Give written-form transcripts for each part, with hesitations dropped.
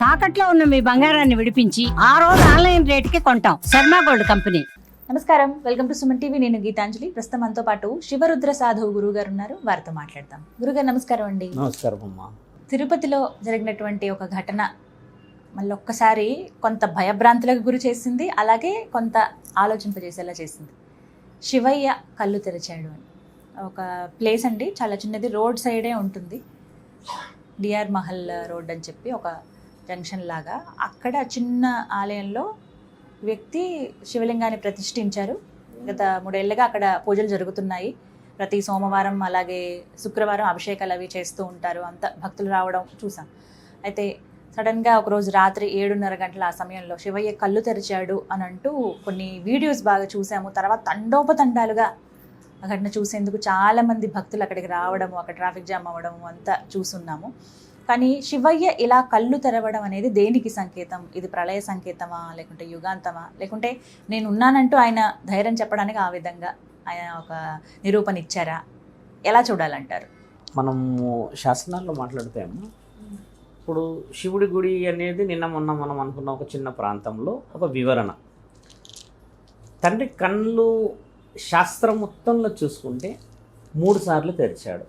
తాకట్లో ఉన్న మీ బంగారాన్ని విడిపించి ఆ రోజు ఆన్లైన్ రేటుకి కొంటాం. Sharma gold company. నమస్కారం, వెల్కమ్ టు సుమన్ టీవీ. నేను గీతాంజలి. ప్రస్తుతం మనతో పాటు శివరుద్ర సాధువు గురువు గారు ఉన్నారు. వారితో మాట్లాడతాం. గురుగారు నమస్కారం అండి. నమస్కారం అమ్మా. తిరుపతిలో జరిగినటువంటి ఒక ఘటన మళ్ళీ ఒక్కసారి కొంత భయభ్రాంతులకు గురి చేసింది, అలాగే కొంత ఆలోచింపజేసేలా చేసింది. శివయ్య కళ్ళు తెరిచాడు అని ఒక ప్లేస్ అండి, చాలా చిన్నది, రోడ్ సైడే ఉంటుంది. డిఆర్ మహల్ రోడ్ అని చెప్పి ఒక జంక్షన్ లాగా, అక్కడ చిన్న ఆలయంలో వ్యక్తి శివలింగాన్ని ప్రతిష్ఠించారు. గత 3 ఏళ్ళుగా అక్కడ పూజలు జరుగుతున్నాయి. ప్రతి సోమవారం అలాగే శుక్రవారం అభిషేకాలు అవి చేస్తూ ఉంటారు. అంత భక్తులు రావడం చూసాం. అయితే సడన్గా ఒకరోజు రాత్రి 7:30 గంటల ఆ సమయంలో శివయ్య కళ్ళు తెరిచాడు అని అంటూ కొన్ని వీడియోస్ బాగా చూసాము. తర్వాత తండోపతండాలుగా ఆ ఘటన చూసేందుకు చాలామంది భక్తులు అక్కడికి రావడము, అక్కడ ట్రాఫిక్ జామ్ అవ్వడము అంతా చూస్తున్నాము. కానీ శివయ్య ఇలా కళ్ళు తెరవడం అనేది దేనికి సంకేతం? ఇది ప్రళయ సంకేతమా, లేకుంటే యుగాంతమా, లేకుంటే నేను ఉన్నానంటూ ఆయన ధైర్యం చెప్పడానికి ఆ విధంగా ఆయన ఒక నిరూపణ ఇచ్చారా? ఎలా చూడాలంటారు? మనము శాసనాల్లో మాట్లాడితేమో ఇప్పుడు శివుడి గుడి అనేది నిన్న మొన్న మనం అనుకున్న ఒక చిన్న ప్రాంతంలో ఒక వివరణ. తండ్రి కళ్ళు శాస్త్రం మొత్తంలో చూసుకుంటే 3 సార్లు తెరిచాడు.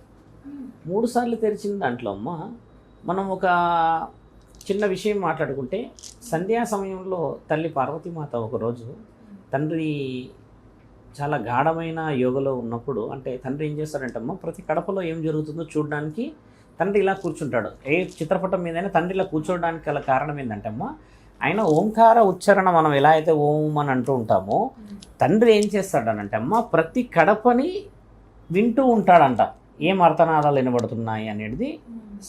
3 సార్లు తెరిచిన దాంట్లో అమ్మ మనం ఒక చిన్న విషయం మాట్లాడుకుంటే, సంధ్యా సమయంలో తల్లి పార్వతీమాత ఒకరోజు తండ్రి చాలా గాఢమైన యోగలో ఉన్నప్పుడు, అంటే తండ్రి ఏం చేస్తాడంటమ్మా, ప్రతి కడపలో ఏం జరుగుతుందో చూడడానికి తండ్రి ఇలా కూర్చుంటాడు. ఏ చిత్రపటం మీదైనా తండ్రి ఇలా కూర్చోవడానికి గల కారణం ఏంటంటే అమ్మ, ఆయన ఓంకార ఉచ్చారణ మనం ఎలా అయితే ఓం అని అంటూ ఉంటామో, తండ్రి ఏం చేస్తాడనంటే అమ్మ, ప్రతి కడపని వింటూ ఉంటాడంట. ఏం అర్థనాదాలు వినబడుతున్నాయి అనేది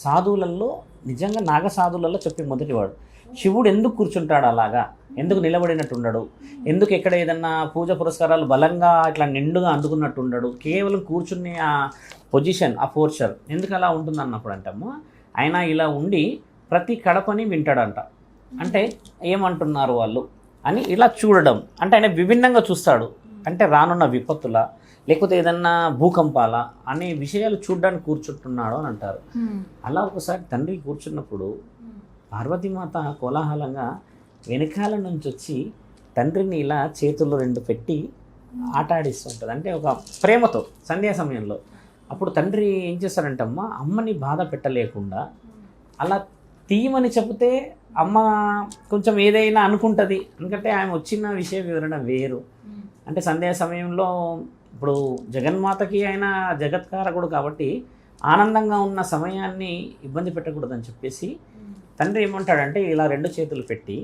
సాధువులలో, నిజంగా నాగ సాధువులలో చెప్పే మొదటివాడు. శివుడు ఎందుకు కూర్చుంటాడు అలాగా, ఎందుకు నిలబడినట్టు ఉండడు, ఎందుకు ఎక్కడ ఏదన్నా పూజ పురస్కారాలు బలంగా ఇట్లా నిండుగా అందుకున్నట్టు ఉండడు, కేవలం కూర్చునే ఆ పొజిషన్, ఆ పోర్చర్ ఎందుకు అలా ఉంటుంది అన్నప్పుడు అంటమ్మా, ఆయన ఇలా ఉండి ప్రతి కడపని వింటాడంట. అంటే ఏమంటున్నారు వాళ్ళు అని ఇలా చూడడం, అంటే ఆయన విభిన్నంగా చూస్తాడు. అంటే రానున్న విపత్తుల, లేకపోతే ఏదన్నా భూకంపాల అనే విషయాలు చూడడానికి కూర్చుంటున్నాడు అని అంటారు. అలా ఒకసారి తండ్రి కూర్చున్నప్పుడు పార్వతీమాత కోలాహలంగా వెనకాల నుంచి వచ్చి తండ్రిని ఇలా చేతుల్లో 2 పెట్టి ఆటాడిస్తుంటుంది. అంటే ఒక ప్రేమతో సంధ్యా సమయంలో. అప్పుడు తండ్రి ఏం చేస్తారంటమ్మా, అమ్మని బాధ పెట్టలేకుండా అలా తీయమని చెబితే అమ్మ కొంచెం ఏదైనా అనుకుంటుంది. ఎందుకంటే ఆమె వచ్చిన విషయ వివరణ వేరు. అంటే సంధ్యా సమయంలో ఇప్పుడు జగన్మాతకి ఆయన జగత్కారకుడు కాబట్టి ఆనందంగా ఉన్న సమయాన్ని ఇబ్బంది పెట్టకూడదని చెప్పేసి తండ్రి ఏమంటాడంటే, ఇలా 2 చేతులు పెట్టి,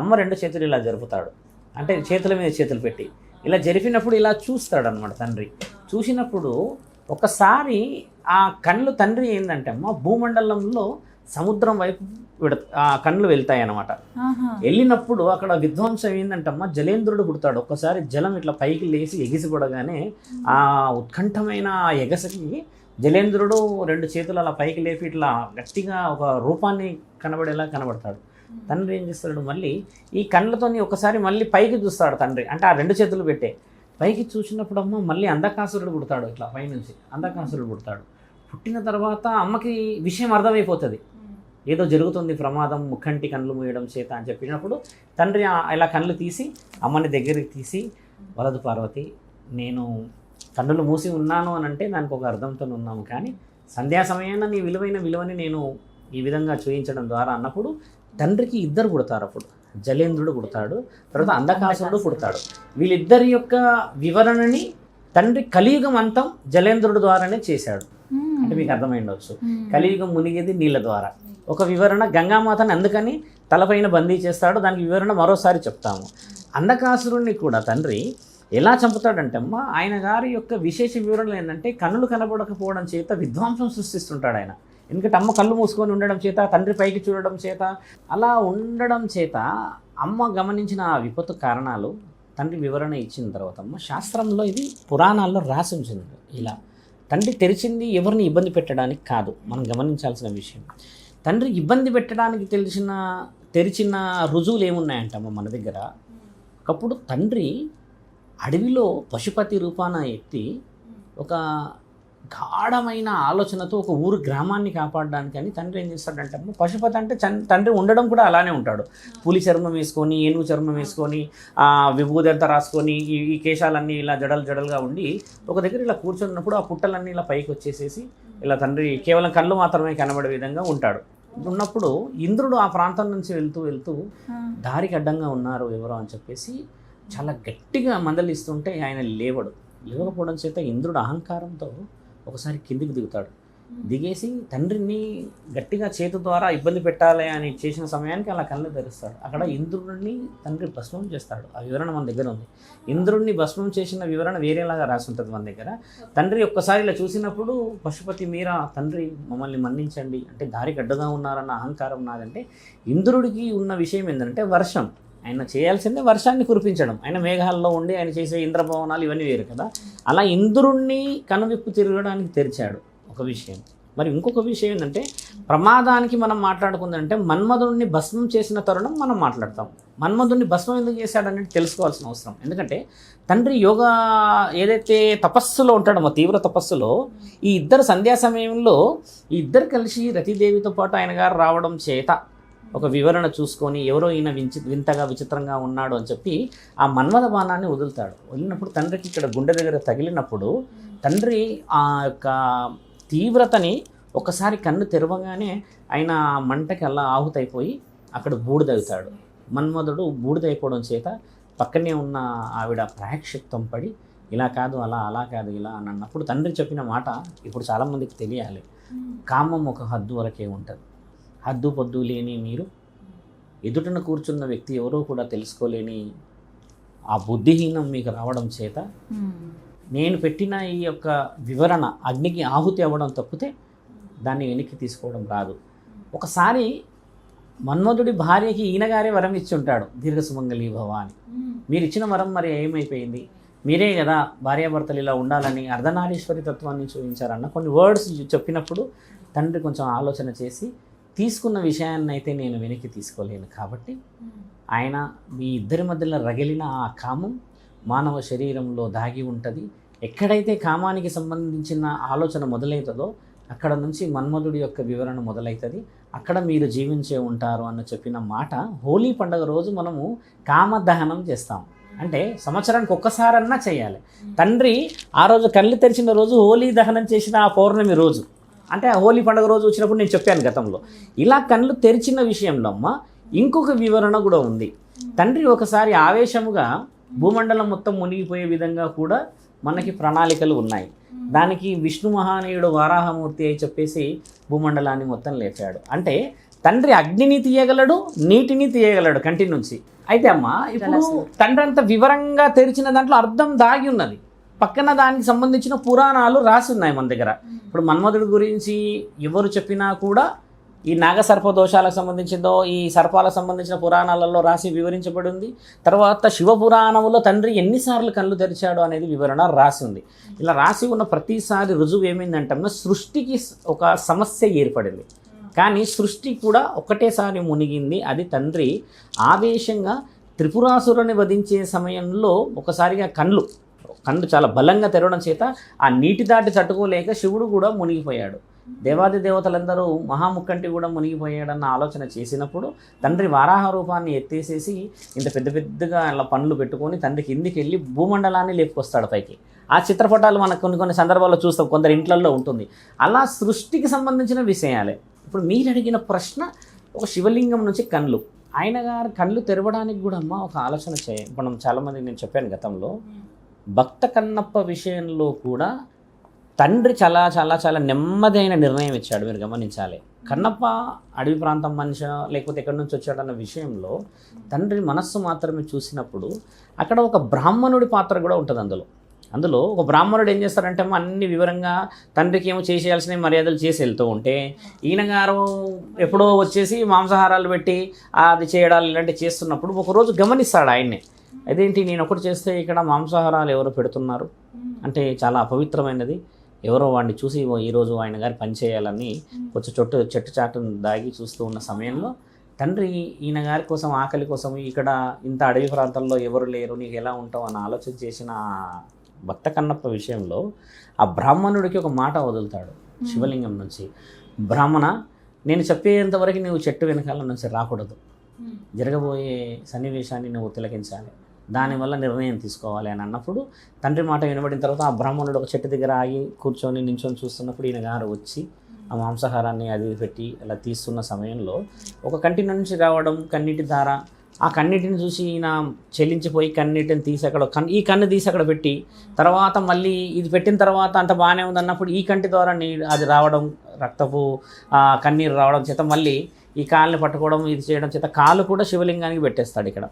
అమ్మ 2 చేతులు ఇలా జరుపుతాడు. అంటే చేతుల మీద చేతులు పెట్టి ఇలా జరిపినప్పుడు ఇలా చూస్తాడు అనమాట తండ్రి. చూసినప్పుడు ఒకసారి ఆ కళ్ళు తండ్రి ఏంటంటే అమ్మ, భూమండలంలో సముద్రం వైపు ఆ కళ్ళు వెళ్తాయి అన్నమాట. వెళ్ళినప్పుడు అక్కడ విధ్వంసం ఏంటంటమ్మా, జలేంద్రుడు పుడతాడు. ఒక్కసారి జలం ఇట్లా పైకి లేచి ఎగిసిపడగానే ఆ ఉత్కంఠమైన ఆ ఎగసకి జలేంద్రుడు 2 చేతులు అలా పైకి లేపి ఇట్లా గట్టిగా ఒక రూపాన్ని కనబడేలా కనబడతాడు. తండ్రి ఏం చేస్తాడు, మళ్ళీ ఈ కళ్ళతోని ఒకసారి మళ్ళీ పైకి చూస్తాడు తండ్రి. అంటే ఆ 2 చేతులు పెట్టే పైకి చూసినప్పుడు అమ్మ మళ్ళీ అంధకాసురుడు పుడతాడు. ఇట్లా పైనుంచి అంధకాసురుడు పుడతాడు. పుట్టిన తర్వాత అమ్మకి విషయం అర్థమైపోతుంది, ఏదో జరుగుతుంది ప్రమాదం, ముఖంటి కళ్ళు మూయడం చేత అని చెప్పినప్పుడు తండ్రి ఇలా కళ్ళు తీసి అమ్మని దగ్గరికి తీసి, వలదు పార్వతి, నేను కన్నులు మూసి ఉన్నాను అని అంటే దానికి ఒక అర్థంతో ఉన్నాము, కానీ సంధ్యా సమయాన నీ విలువని నేను ఈ విధంగా చూపించడం ద్వారా అన్నప్పుడు తండ్రికి 2 పుడతారు. అప్పుడు జలేంద్రుడు పుడతాడు, తర్వాత అంధకాసురుడు పుడతాడు. వీళ్ళిద్దరి యొక్క వివరణని తండ్రి కలియుగం అంతం జలేంద్రుడు ద్వారానే చేశాడు. అంటే మీకు అర్థమైండవచ్చు, కలియుగం మునిగేది నీళ్ళ ద్వారా. ఒక వివరణ గంగామాతని అందుకని తలపైన బందీ చేస్తాడు, దానికి వివరణ మరోసారి చెప్తాము. అంధకాసురుణ్ణి కూడా తండ్రి ఎలా చంపుతాడంటే అమ్మ, ఆయన గారి యొక్క విశేష వివరణలు ఏంటంటే, కన్నులు కనబడకపోవడం చేత విధ్వంసం సృష్టిస్తుంటాడు ఆయన. ఎందుకంటే అమ్మ కళ్ళు మూసుకొని ఉండడం చేత, తండ్రి పైకి చూడడం చేత, అలా ఉండడం చేత అమ్మ గమనించిన ఆ విపత్తు కారణాలు తండ్రి వివరణ ఇచ్చిన తర్వాత అమ్మ శాస్త్రంలో ఇది పురాణాల్లో రాసి ఉంచింది. ఇలా తండ్రి తెరిచింది ఎవరిని ఇబ్బంది పెట్టడానికి కాదు, మనం గమనించాల్సిన విషయం. తండ్రి ఇబ్బంది పెట్టడానికి తెరిచిన రుజువులు ఏమున్నాయంటమ్మ మన దగ్గర. ఒకప్పుడు తండ్రి అడవిలో పశుపతి రూపాన ఎత్తి ఒక గాఢమైన ఆలోచనతో ఒక ఊరు గ్రామాన్ని కాపాడడానికి అని తండ్రి ఏం చేస్తాడంటే పశుపతి అంటే తండ్రి ఉండడం కూడా అలానే ఉంటాడు. పులి చర్మం వేసుకొని, ఏనుగు చర్మం వేసుకొని, విభూది అంతా రాసుకొని, ఈ కేశాలన్నీ ఇలా జడలుగా ఉండి ఒక దగ్గర ఇలా కూర్చున్నప్పుడు ఆ పుట్టలన్నీ ఇలా పైకి వచ్చేసేసి ఇలా తండ్రి కేవలం కళ్ళు మాత్రమే కనబడే విధంగా ఉంటాడు. ఉన్నప్పుడు ఇంద్రుడు ఆ ప్రాంతం నుంచి వెళ్తూ దారికి అడ్డంగా ఉన్నారు ఎవరో అని చెప్పేసి చాలా గట్టిగా మందలిస్తుంటే ఆయన లేవకపోవడం చేత ఇంద్రుడు అహంకారంతో ఒకసారి కిందికి దిగుతాడు. దిగేసి తండ్రిని గట్టిగా చేతి ద్వారా ఇబ్బంది పెట్టాలి అని చేసిన సమయానికి అలా కళ్ళు తెరుస్తాడు. అక్కడ ఇంద్రుడిని తండ్రి భస్మం చేస్తాడు. ఆ వివరణ మన దగ్గర ఉంది. ఇంద్రుడిని భస్మం చేసిన వివరణ వేరేలాగా రాసి ఉంటుంది మన దగ్గర. తండ్రి ఒక్కసారి ఇలా చూసినప్పుడు పశుపతి మీరా తండ్రి మమ్మల్ని మన్నించండి అంటే దారికి అడ్డుగా ఉన్నారన్న అహంకారం నాదంటే, ఇంద్రుడికి ఉన్న విషయం ఏంటంటే వర్షం. ఆయన చేయాల్సిందే వర్షాన్ని కురిపించడం. ఆయన మేఘాల్లో ఉండి ఆయన చేసే ఇంద్రభవనాలు ఇవన్నీ వేరు కదా. అలా ఇంద్రుణ్ణి కనువిప్పు తిరగడానికి తెరిచాడు ఒక విషయం. మరి ఇంకొక విషయం ఏంటంటే, ప్రమాదానికి మనం మాట్లాడుకుందంటే మన్మధుడిని భస్మం చేసిన తరుణం మనం మాట్లాడతాం. మన్మధుడిని భస్మం ఎందుకు చేశాడనేది తెలుసుకోవాల్సిన అవసరం. ఎందుకంటే తండ్రి యోగా ఏదైతే తపస్సులో ఉంటాడో, తీవ్ర తపస్సులో, ఈ ఇద్దరు సంధ్యా సమయంలో ఈ ఇద్దరు కలిసి రతిదేవితో పాటు ఆయన గారు రావడం చేత ఒక వివరణ చూసుకొని ఎవరో ఈయన వింతగా విచిత్రంగా ఉన్నాడు అని చెప్పి ఆ మన్మథ బాణాన్ని వదిలినప్పుడు తండ్రికి ఇక్కడ గుండె దగ్గర తగిలినప్పుడు తండ్రి ఆ యొక్క తీవ్రతని ఒకసారి కన్ను తెరవగానే ఆయన మంటకి అలా ఆహుతైపోయి అక్కడ బూడిదవుతాడు. మన్మధుడు బూడిదైపోవడం చేత పక్కనే ఉన్న ఆవిడ ప్రాయశ్చిత్తం పడి ఇలా కాదు అలా కాదు ఇలా అని అన్నప్పుడు తండ్రి చెప్పిన మాట ఇప్పుడు చాలామందికి తెలియాలి. కామం ఒక హద్దు వరకే ఉంటుంది. హద్దు పొద్దు లేని మీరు, ఎదుటన కూర్చున్న వ్యక్తి ఎవరో కూడా తెలుసుకోలేని ఆ బుద్ధిహీనం మీకు రావడం చేత నేను పెట్టిన ఈ యొక్క వివరణ అగ్నికి ఆహుతి అవ్వడం తప్పితే దాన్ని వెనక్కి తీసుకోవడం రాదు. ఒకసారి మన్మధుడి భార్యకి ఈయనగారే వరం ఇచ్చి ఉంటాడు, దీర్ఘసుమంగళీ భవ అని. మీరు ఇచ్చిన వరం మరి ఏమైపోయింది? మీరే కదా భార్యాభర్తలు ఇలా ఉండాలని అర్ధనారీశ్వరి తత్వాన్ని చూపించారన్న కొన్ని వర్డ్స్ చెప్పినప్పుడు తండ్రి కొంచెం ఆలోచన చేసి తీసుకున్న విషయాన్ని అయితే నేను వెనక్కి తీసుకోలేను కాబట్టి ఆయన మీ ఇద్దరి మధ్యలో రగిలిన ఆ కామం మానవ శరీరంలో దాగి ఉంటుంది. ఎక్కడైతే కామానికి సంబంధించిన ఆలోచన మొదలవుతుందో అక్కడ నుంచి మన్మధుడి యొక్క వివరణ మొదలవుతుంది. అక్కడ మీరు జీవించే ఉంటారు అన్న చెప్పిన మాట. హోలీ పండుగ రోజు మనము కామదహనం చేస్తాం. అంటే సంవత్సరానికి ఒక్కసారన్నా చేయాలి. తండ్రి ఆ రోజు కళ్ళు తెరిచిన రోజు హోలీ దహనం చేసిన ఆ పౌర్ణమి రోజు, అంటే ఆ హోలీ పండుగ రోజు వచ్చినప్పుడు నేను చెప్పాను గతంలో. ఇలా కళ్ళు తెరిచిన విషయంలో అమ్మ ఇంకొక వివరణ కూడా ఉంది. తండ్రి ఒకసారి ఆవేశముగా భూమండలం మొత్తం మునిగిపోయే విధంగా కూడా మనకి ప్రణాళికలు ఉన్నాయి. దానికి విష్ణు మహానీయుడు వారాహమూర్తి అని చెప్పేసి భూమండలాన్ని మొత్తం లేపాడు. అంటే తండ్రి అగ్నిని తీయగలడు, నీటిని తీయగలడు కంటి నుంచి. అయితే అమ్మ ఇప్పుడు తండ్రి అంత వివరంగా తెరిచిన దాంట్లో అర్థం దాగి ఉన్నది. పక్కన దానికి సంబంధించిన పురాణాలు రాసి ఉన్నాయి మన దగ్గర. ఇప్పుడు మన్మధుడి గురించి ఎవరు చెప్పినా కూడా ఈ నాగసర్ప దోషాలకు సంబంధించిందో ఈ సర్పాలకు సంబంధించిన పురాణాలలో రాసి వివరించబడి ఉంది. తర్వాత శివపురాణంలో తండ్రి ఎన్నిసార్లు కళ్ళు తెరిచాడు అనేది వివరణ రాసి ఉంది. ఇలా రాసి ఉన్న ప్రతిసారి రుజువు ఏమైందంటే సృష్టికి ఒక సమస్య ఏర్పడింది, కానీ సృష్టి కూడా ఒకటేసారి మునిగింది. అది తండ్రి ఆవేశంగా త్రిపురాసురుని వధించే సమయంలో ఒకసారిగా కళ్ళు చాలా బలంగా తెరవడం చేత ఆ నీటి దాటి తట్టుకోలేక శివుడు కూడా మునిగిపోయాడు. దేవాది దేవతలందరూ మహాముక్కంటి కూడా మునిగిపోయాడన్న ఆలోచన చేసినప్పుడు తండ్రి వారాహ రూపాన్ని ఎత్తేసేసి ఇంత పెద్దగా అలా పనులు పెట్టుకొని తండ్రి కిందికి వెళ్ళి భూమండలాన్ని లేపుకొస్తాడు పైకి. ఆ చిత్రపటాలు మనకు కొన్ని సందర్భాల్లో చూస్తాం, కొందరు ఇంట్లల్లో ఉంటుంది. అలా సృష్టికి సంబంధించిన విషయాలే. ఇప్పుడు మీరు అడిగిన ప్రశ్న ఒక శివలింగం నుంచి కళ్ళు, ఆయన గారు కళ్ళు తెరవడానికి కూడా అమ్మ ఒక ఆలోచన చేయాలి. మనం చాలామంది నేను చెప్పాను గతంలో, భక్త కన్నప్ప విషయంలో కూడా తండ్రి చాలా చాలా చాలా నెమ్మదైన నిర్ణయం ఇచ్చాడు. మీరు గమనించాలి. కన్నప్ప అడవి ప్రాంతం మనిషి లేకపోతే ఎక్కడి నుంచి వచ్చాడన్న విషయంలో తండ్రి మనస్సు మాత్రమే చూసినప్పుడు అక్కడ ఒక బ్రాహ్మణుడి పాత్ర కూడా ఉంటుంది. అందులో ఒక బ్రాహ్మణుడు ఏం చేస్తారంటే అన్ని వివరంగా తండ్రికి ఏమో చేసేయాల్సిన మర్యాదలు చేసి వెళ్తూ ఉంటే ఈయన గారు ఎప్పుడో వచ్చేసి మాంసాహారాలు పెట్టి అది చేయడాలు ఇలాంటివి చేస్తున్నప్పుడు ఒకరోజు గమనిస్తాడు ఆయన్నే. అదేంటి నేను ఒకటి చేస్తే ఇక్కడ మాంసాహారాలు ఎవరో పెడుతున్నారు అంటే చాలా అపవిత్రమైనది, ఎవరో వాడిని చూసి ఈరోజు ఆయన గారి పని చేయాలని కొంచెం చెట్టు చాటును దాగి చూస్తూ ఉన్న సమయంలో తండ్రి ఈయన గారి కోసం ఆకలి కోసం ఇక్కడ ఇంత అడవి ప్రాంతంలో ఎవరు లేరు, నీకు ఎలా ఉంటావు అని ఆలోచన చేసిన భక్త కన్నప్ప విషయంలో ఆ బ్రాహ్మణుడికి ఒక మాట వదులుతాడు శివలింగం నుంచి, బ్రాహ్మణ నేను చెప్పేంతవరకు నువ్వు చెట్టు వెనకాల నుంచి రాకూడదు, జరగబోయే సన్నివేశాన్ని నువ్వు తిలకించాలి, దానివల్ల నిర్ణయం తీసుకోవాలి అని అన్నప్పుడు తండ్రి మాట వినబడిన తర్వాత ఆ బ్రాహ్మణుడు ఒక చెట్టు దగ్గర ఆగి కూర్చొని నించొని చూస్తున్నప్పుడు ఈయన గారు వచ్చి ఆ మాంసాహారాన్ని అది పెట్టి అలా తీస్తున్న సమయంలో ఒక కంటి నుంచి రావడం కన్నీటి ధార, ఆ కన్నీటిని చూసి ఈయన చెల్లించిపోయి కన్నీటిని తీసి అక్కడ ఈ కన్ను తీసి అక్కడ పెట్టి తర్వాత మళ్ళీ ఇది పెట్టిన తర్వాత అంత బాగానే ఉంది అన్నప్పుడు ఈ కంటి ద్వారా అది రావడం రక్తపు కన్నీరు రావడం చేత మళ్ళీ ఈ కాళ్ళని పట్టుకోవడం ఇది చేయడం చేత కాళ్ళు కూడా శివలింగానికి పెట్టేస్తాడు. ఇక్కడ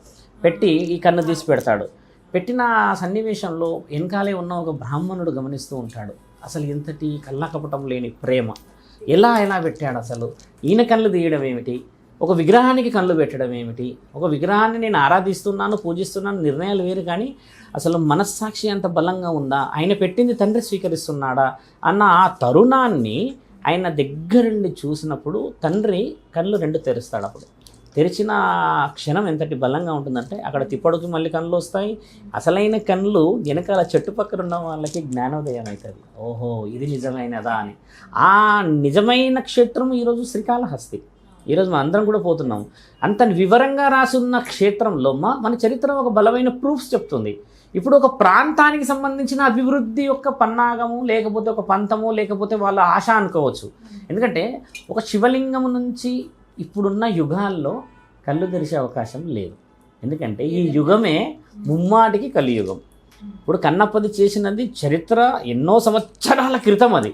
పెట్టి ఈ కన్ను తీసి పెడతాడు. పెట్టిన సన్నివేశంలో వెనకాలే ఉన్న ఒక బ్రాహ్మణుడు గమనిస్తూ ఉంటాడు, అసలు ఎంతటి కల్లాకపటం లేని ప్రేమ, ఎలా పెట్టాడు, అసలు ఈయన కళ్ళు తీయడం ఏమిటి, ఒక విగ్రహానికి కళ్ళు పెట్టడం ఏమిటి, ఒక విగ్రహాన్ని నేను ఆరాధిస్తున్నాను పూజిస్తున్నాను నిర్ణయాలు వేరు, కానీ అసలు మనస్సాక్షి అంత బలంగా ఉందా, ఆయన పెట్టింది తండ్రి స్వీకరిస్తున్నాడా అన్న ఆ తరుణాన్ని ఆయన దగ్గరుండి చూసినప్పుడు తండ్రి కళ్ళు రెండు తెరుస్తాడు. అప్పుడు తెరిచిన క్షణం ఎంతటి బలంగా ఉంటుందంటే అక్కడ తిప్పడుకి మళ్ళీ కళ్ళు వస్తాయి. అసలైన కళ్ళు వెనకాల చుట్టుపక్కల ఉన్న వాళ్ళకి జ్ఞానోదయం అవుతుంది, ఓహో ఇది నిజమైనదా అని. ఆ నిజమైన క్షేత్రం ఈరోజు శ్రీకాళహస్తి. ఈరోజు మనం అందరం కూడా పోతున్నాం. అంత వివరంగా రాసున్న క్షేత్రంలో మన చరిత్ర ఒక బలమైన ప్రూఫ్స్ చెప్తుంది. ఇప్పుడు ఒక ప్రాంతానికి సంబంధించిన అభివృద్ధి యొక్క పన్నాగము లేకపోతే ఒక పంతము లేకపోతే వాళ్ళ ఆశ అనుకోవచ్చు. ఎందుకంటే ఒక శివలింగం నుంచి ఇప్పుడున్న యుగాల్లో కళ్ళు తెరిచే అవకాశం లేదు. ఎందుకంటే ఈ యుగమే ముమ్మాటికి కలియుగం. ఇప్పుడు కన్నప్పది చేసినది చరిత్ర ఎన్నో సంవత్సరాల క్రితం, అది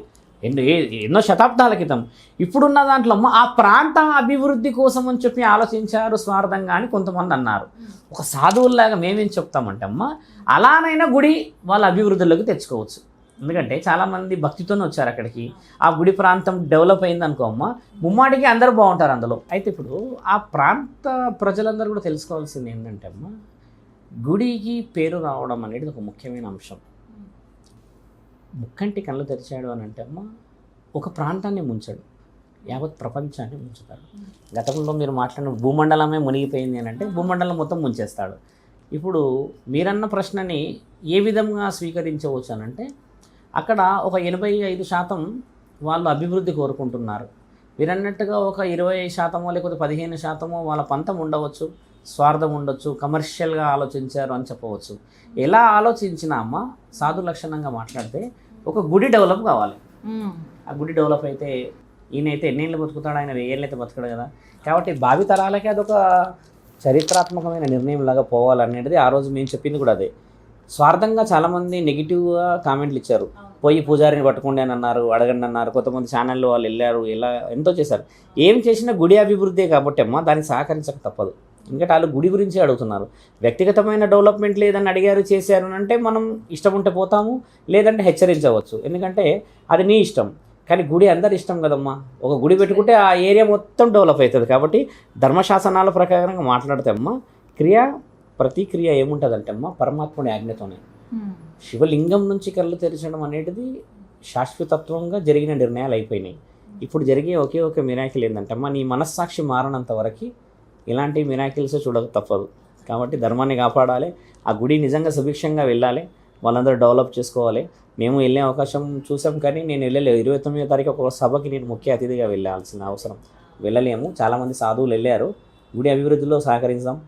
ఎన్నో శతాబ్దాల క్రితం. ఇప్పుడున్న దాంట్లో ఆ ప్రాంత అభివృద్ధి కోసం అని చెప్పి ఆలోచించారు స్వార్థంగా అని కొంతమంది అన్నారు. ఒక సాధువుల్లాగా మేమేం చెప్తామంటే అలానైనా గుడి వాళ్ళ అభివృద్ధిలోకి తెచ్చుకోవచ్చు. ఎందుకంటే చాలామంది భక్తితోనే వచ్చారు అక్కడికి, ఆ గుడి ప్రాంతం డెవలప్ అయింది అనుకో ముమ్మాటికి అందరూ బాగుంటారు అందులో. అయితే ఇప్పుడు ఆ ప్రాంత ప్రజలందరూ కూడా తెలుసుకోవాల్సింది ఏంటంటే గుడికి పేరు రావడం అనేది ఒక ముఖ్యమైన అంశం. ముక్కంటి కళ్ళు తెరిచాడు అని అంటే ఒక ప్రాంతాన్ని ముంచాడు, యావత్ ప్రపంచాన్ని ముంచుతాడు. గతంలో మీరు మాట్లాడిన భూమండలమే మునిగిపోయింది అని అంటే భూమండలం మొత్తం ముంచేస్తాడు. ఇప్పుడు మీరన్న ప్రశ్నని ఏ విధంగా స్వీకరించవచ్చు అని అంటే అక్కడ ఒక 85% వాళ్ళు అభివృద్ధి కోరుకుంటున్నారు. మీరన్నట్టుగా ఒక 20% లేకపోతే 15% వాళ్ళ పంతం ఉండవచ్చు, స్వార్థం ఉండొచ్చు, కమర్షియల్గా ఆలోచించారు అని చెప్పవచ్చు. ఎలా ఆలోచించినా సాధు లక్షణంగా మాట్లాడితే ఒక గుడి డెవలప్ కావాలి. ఆ గుడి డెవలప్ అయితే ఈయనైతే ఎన్నేళ్ళు బతుకుతాడు, ఆయన 1000 ఏళ్ళైతే బతుకుతాడు కదా. కాబట్టి భావితరాలకి అదొక చరిత్రాత్మకమైన నిర్ణయం లాగా పోవాలనేది ఆ రోజు మేము చెప్పింది కూడా అదే. స్వార్థంగా చాలామంది నెగిటివ్గా కామెంట్లు ఇచ్చారు, పోయి పూజారిని పట్టుకోండి అని అన్నారు, అడగండి అన్నారు. కొంతమంది ఛానల్లో వాళ్ళు వెళ్ళారు, ఇలా ఎంతో చేశారు. ఏం చేసినా గుడి అభివృద్ధి కాబట్టి దానికి సహకరించక తప్పదు. ఎందుకంటే వాళ్ళు గుడి గురించి అడుగుతున్నారు. వ్యక్తిగతమైన డెవలప్మెంట్ లేదని అడిగారు చేశారు అంటే మనం ఇష్టం ఉంటే పోతాము, లేదంటే హెచ్చరించవచ్చు. ఎందుకంటే అది నీ ఇష్టం. కానీ గుడి అందరి ఇష్టం కదమ్మా. ఒక గుడి పెట్టుకుంటే ఆ ఏరియా మొత్తం డెవలప్ అవుతుంది. కాబట్టి ధర్మశాసనాల ప్రకారంగా మాట్లాడితే ప్రతిక్రియ ఏముంటుందంటే పరమాత్ముడి ఆజ్ఞతోనే. శివలింగం నుంచి కళ్ళు తెరచడం అనేది శాశ్వతత్వంగా జరిగిన నిర్ణయాలు అయిపోయినాయి. ఇప్పుడు జరిగే ఒకే ఒక మిరాకిల్ ఏంటంటే నీ మనస్సాక్షి మారనంత వరకు ఇలాంటి మిరాకిల్స్ చూడక తప్పదు. కాబట్టి ధర్మాన్ని కాపాడాలి, ఆ గుడి నిజంగా సుభిక్షంగా వెళ్ళాలి, వాళ్ళందరూ డెవలప్ చేసుకోవాలి. మేము వెళ్ళే అవకాశం చూసాం కానీ నేను వెళ్ళలేదు. 29వ తారీఖు ఒక సభకి నేను ముఖ్య అతిథిగా వెళ్ళాల్సిన అవసరం, వెళ్ళలేము. చాలామంది సాధువులు వెళ్ళారు. గుడి అభివృద్ధిలో సహకరిస్తాం.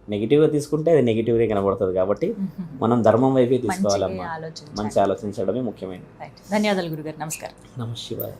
నెగిటివ్గా తీసుకుంటే అది నెగిటివ్గా కనబడుతుంది. కాబట్టి మనం ధర్మం వైపే తీసుకోవాలమ్మా. మంచి ఆలోచించడమే ముఖ్యమైనది. ధన్యవాదాలు గురుగారు. నమస్కారం. నమః శివాయ.